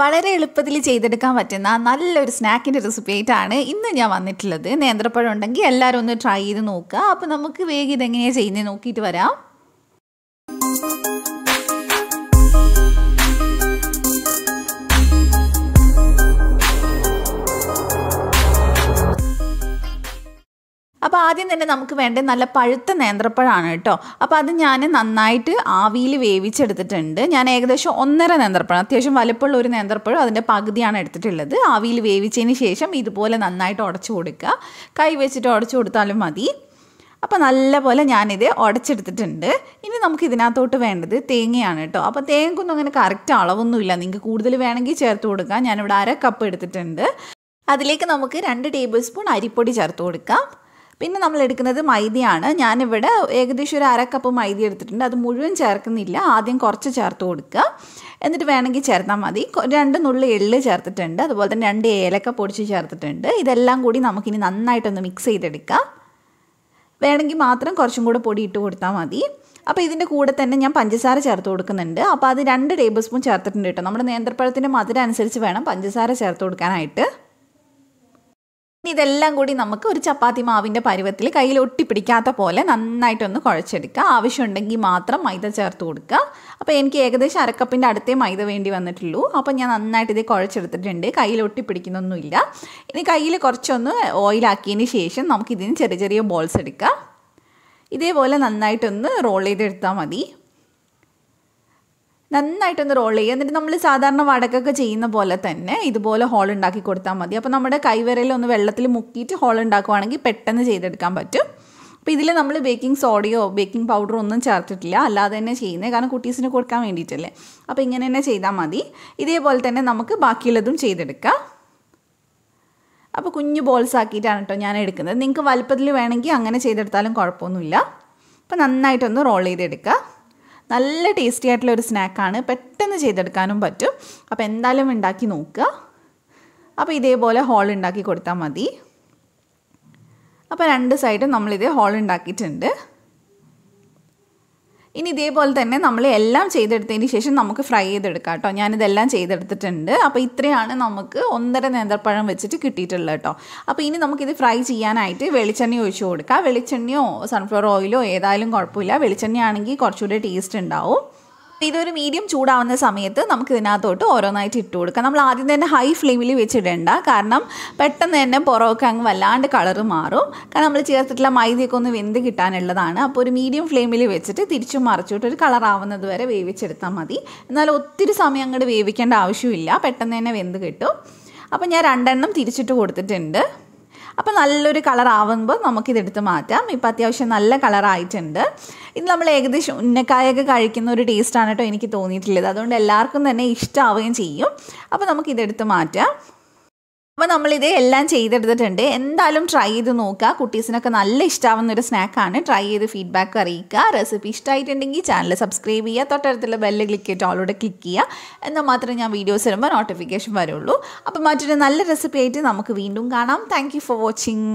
വളരെ എളുപ്പത്തിൽ ചെയ്തെടുക്കാൻ പറ്റുന്ന നല്ലൊരു സ്നാക്കിൻ്റെ റെസിപ്പി ആയിട്ടാണ് ഇന്ന് ഞാൻ വന്നിട്ടുള്ളത്. നേന്ത്രപ്പഴം ഉണ്ടെങ്കിൽ എല്ലാവരും ഒന്ന് ട്രൈ ചെയ്ത് നോക്കുക. അപ്പോൾ നമുക്ക് വേഗം ഇതെങ്ങനെയാണ് ചെയ്യുന്നത് നോക്കിയിട്ട് വരാം. അപ്പോൾ ആദ്യം തന്നെ നമുക്ക് വേണ്ട നല്ല പഴുത്ത നേന്ത്രപ്പഴമാണ് കേട്ടോ. അപ്പോൾ അത് ഞാൻ നന്നായിട്ട് ആവിയിൽ വേവിച്ചെടുത്തിട്ടുണ്ട്. ഞാൻ ഏകദേശം 1.5 നേന്ത്രപ്പഴം, അത്യാവശ്യം വലുപ്പമുള്ള ഒരു നേന്ത്രപ്പഴം, അതിൻ്റെ പകുതിയാണ് എടുത്തിട്ടുള്ളത്. ആവിയിൽ വേവിച്ചതിന് ശേഷം ഇതുപോലെ നന്നായിട്ട് ഉടച്ചു കൊടുക്കുക. കൈ വെച്ചിട്ട് ഉടച്ചു കൊടുത്താലും മതി. അപ്പോൾ നല്ലപോലെ ഞാനിത് ഉടച്ചെടുത്തിട്ടുണ്ട്. ഇനി നമുക്ക് ഇതിനകത്തോട്ട് വേണ്ടത് തേങ്ങയാണ് കേട്ടോ. അപ്പോൾ തേങ്ങക്കൊന്നും അങ്ങനെ കറക്റ്റ് അളവൊന്നുമില്ല, നിങ്ങൾക്ക് കൂടുതൽ വേണമെങ്കിൽ ചേർത്ത് കൊടുക്കാം. ഞാനിവിടെ 1/2 കപ്പ് എടുത്തിട്ടുണ്ട്. അതിലേക്ക് നമുക്ക് 2 ടേബിൾ സ്പൂൺ അരിപ്പൊടി ചേർത്ത് കൊടുക്കാം. പിന്നെ നമ്മൾ എടുക്കുന്നത് മൈദയാണ്. ഞാനിവിടെ ഏകദേശം ഒരു 1/2 കപ്പ് മൈദ എടുത്തിട്ടുണ്ട്. അത് മുഴുവൻ ചേർക്കുന്നില്ല, ആദ്യം കുറച്ച് ചേർത്ത് കൊടുക്കുക. എന്നിട്ട് വേണമെങ്കിൽ ചേർത്താൽ മതി. 2 നുള്ളി എള്ള് ചേർത്തിട്ടുണ്ട്. അതുപോലെ തന്നെ 2 ഏലക്ക പൊടിച്ച് ചേർത്തിട്ടുണ്ട്. ഇതെല്ലാം കൂടി നമുക്കിനി നന്നായിട്ടൊന്ന് മിക്സ് ചെയ്തെടുക്കാം. വേണമെങ്കിൽ മാത്രം കുറച്ചും കൂടെ പൊടി ഇട്ട് കൊടുത്താൽ മതി. അപ്പോൾ ഇതിൻ്റെ കൂടെ തന്നെ ഞാൻ പഞ്ചസാര ചേർത്ത് കൊടുക്കുന്നുണ്ട്. അപ്പോൾ അത് 2 ടേബിൾ സ്പൂൺ ചേർത്തിട്ടുണ്ട് കേട്ടോ. നമ്മുടെ നേന്ത്രപ്പഴത്തിൻ്റെ മധുരം അനുസരിച്ച് വേണം പഞ്ചസാര ചേർത്ത് കൊടുക്കാനായിട്ട്. ഇതെല്ലാം കൂടി നമുക്ക് ഒരു ചപ്പാത്തി മാവിൻ്റെ പരുവത്തിൽ കയ്യിൽ ഒട്ടിപ്പിടിക്കാത്ത പോലെ നന്നായിട്ടൊന്ന് കുഴച്ചെടുക്കുക. ആവശ്യമുണ്ടെങ്കിൽ മാത്രം മൈദ ചേർത്ത് കൊടുക്കുക. അപ്പോൾ എനിക്ക് ഏകദേശം 1/2 കപ്പിൻ്റെ അടുത്തേ മൈദ വേണ്ടി വന്നിട്ടുള്ളൂ. അപ്പോൾ ഞാൻ നന്നായിട്ട് ഇത് കുഴച്ചെടുത്തിട്ടുണ്ട്. കയ്യിൽ ഒട്ടിപ്പിടിക്കുന്നൊന്നുമില്ല. ഇനി കയ്യിൽ കുറച്ചൊന്ന് ഓയിലാക്കിയതിന് ശേഷം നമുക്കിതിന് ചെറിയ ചെറിയ ബോൾസ് എടുക്കാം. ഇതേപോലെ നന്നായിട്ടൊന്ന് റോൾ ചെയ്തെടുത്താൽ മതി. നന്നായിട്ടൊന്ന് റോൾ ചെയ്യുക. എന്നിട്ട് നമ്മൾ സാധാരണ വടക്കൊക്കെ ചെയ്യുന്ന പോലെ തന്നെ ഇതുപോലെ ഹോൾ ഉണ്ടാക്കി കൊടുത്താൽ മതി. അപ്പോൾ നമ്മുടെ കൈവിരലൊന്ന് വെള്ളത്തിൽ മുക്കിയിട്ട് ഹോൾ ഉണ്ടാക്കുവാണെങ്കിൽ പെട്ടെന്ന് ചെയ്തെടുക്കാൻ പറ്റും. അപ്പോൾ ഇതിൽ നമ്മൾ ബേക്കിംഗ് സോഡയോ ബേക്കിംഗ് പൗഡറോ ഒന്നും ചേർത്തിട്ടില്ല, അല്ലാതെ തന്നെ ചെയ്യുന്നത്, കാരണം കുട്ടീസിന് കൊടുക്കാൻ വേണ്ടിയിട്ടല്ലേ. അപ്പോൾ ഇങ്ങനെ തന്നെ ചെയ്താൽ മതി. ഇതേപോലെ തന്നെ നമുക്ക് ബാക്കിയുള്ളതും ചെയ്തെടുക്കാം. അപ്പോൾ കുഞ്ഞു ബോൾസ് ആക്കിയിട്ടാണ് കേട്ടോ ഞാൻ എടുക്കുന്നത്. നിങ്ങൾക്ക് വലുപ്പത്തിൽ വേണമെങ്കിൽ അങ്ങനെ ചെയ്തെടുത്താലും കുഴപ്പമൊന്നുമില്ല. അപ്പോൾ നന്നായിട്ടൊന്ന് റോൾ ചെയ്തെടുക്കുക. നല്ല ടേസ്റ്റി ആയിട്ടുള്ള ഒരു സ്നാക്കാണ്, പെട്ടെന്ന് ചെയ്തെടുക്കാനും പറ്റും. അപ്പോൾ എന്തായാലും ഉണ്ടാക്കി നോക്കുക. അപ്പോൾ ഇതേപോലെ ഹോൾ ഉണ്ടാക്കി കൊടുത്താൽ മതി. അപ്പോൾ 2 സൈഡും നമ്മളിത് ഹോൾ ഉണ്ടാക്കിയിട്ടുണ്ട്. ഇനി ഇതേപോലെ തന്നെ നമ്മൾ എല്ലാം ചെയ്തെടുത്തതിന് ശേഷം നമുക്ക് ഫ്രൈ ചെയ്തെടുക്കാം കേട്ടോ. ഞാനിതെല്ലാം ചെയ്തെടുത്തിട്ടുണ്ട്. അപ്പോൾ ഇത്രയാണ് നമുക്ക് 1.5 നേന്ത്രപ്പഴം വെച്ചിട്ട് കിട്ടിയിട്ടുള്ളത് കേട്ടോ. അപ്പോൾ ഇനി നമുക്കിത് ഫ്രൈ ചെയ്യാനായിട്ട് വെളിച്ചെണ്ണ ഒഴിച്ച് കൊടുക്കാം. വെളിച്ചെണ്ണയോ സൺഫ്ലവർ ഓയിലോ ഏതായാലും കുഴപ്പമില്ല. വെളിച്ചെണ്ണയാണെങ്കിൽ കുറച്ചുകൂടി ടേസ്റ്റ് ഉണ്ടാവും. ഇതൊരു മീഡിയം ചൂടാവുന്ന സമയത്ത് നമുക്ക് ഇതിനകത്തോട്ട് ഓരോന്നായിട്ട് ഇട്ട് കൊടുക്കാം. നമ്മൾ ആദ്യം തന്നെ ഹൈ ഫ്ലെയിമിൽ വെച്ചിടണ്ട, കാരണം പെട്ടെന്ന് തന്നെ പുറമൊക്കെ അങ്ങ് വല്ലാണ്ട് കളറ് മാറും. കാരണം നമ്മൾ ചേർത്തിട്ടുള്ള മൈദയൊക്കെ ഒന്ന് വെന്ത് കിട്ടാനുള്ളതാണ്. അപ്പോൾ ഒരു മീഡിയം ഫ്ലെയിമിൽ വെച്ചിട്ട് തിരിച്ചും മറിച്ചിട്ട് ഒരു കളറാവുന്നത് വരെ വേവിച്ചെടുത്താൽ മതി. എന്നാൽ ഒത്തിരി സമയം അങ്ങോട്ട് വേവിക്കേണ്ട ആവശ്യമില്ല, പെട്ടെന്ന് തന്നെ വെന്ത് കിട്ടും. അപ്പോൾ ഞാൻ 2 എണ്ണം തിരിച്ചിട്ട് കൊടുത്തിട്ടുണ്ട്. അപ്പോൾ നല്ലൊരു കളറാവുമ്പോൾ നമുക്കിതെടുത്ത് മാറ്റാം. ഇപ്പോൾ അത്യാവശ്യം നല്ല കളറായിട്ടുണ്ട്. ഇത് നമ്മൾ ഏകദേശം ഉന്നക്കായൊക്കെ കഴിക്കുന്ന ഒരു ടേസ്റ്റാണ് കേട്ടോ എനിക്ക് തോന്നിയിട്ടുള്ളത്. അതുകൊണ്ട് എല്ലാവർക്കും തന്നെ ഇഷ്ടമാവുകയും ചെയ്യും. അപ്പോൾ നമുക്കിതെടുത്ത് മാറ്റാം. അപ്പോൾ നമ്മളിത് എല്ലാം ചെയ്തെടുത്തിട്ടുണ്ട്. എന്തായാലും ട്രൈ ചെയ്ത് നോക്കുക. കുട്ടീസിനൊക്കെ നല്ല ഇഷ്ടമാവുന്നൊരു സ്നാക്കാണ്. ട്രൈ ചെയ്ത് ഫീഡ്ബാക്ക് അറിയിക്കുക. റെസിപ്പി ഇഷ്ടമായിട്ടുണ്ടെങ്കിൽ ചാനൽ സബ്സ്ക്രൈബ് ചെയ്യുക. തൊട്ടടുത്തുള്ള ബെല്ല് ക്ലിക്ക് ചെയ്തിട്ട് ഓളോടെ ക്ലിക്ക് ചെയ്യുക. എന്നാൽ മാത്രമേ ഞാൻ വീഡിയോസ് വരുമ്പോൾ നോട്ടിഫിക്കേഷൻ വരുള്ളൂ. അപ്പോൾ മറ്റൊരു നല്ല റെസിപ്പി ആയിട്ട് നമുക്ക് വീണ്ടും കാണാം. Thank you for watching.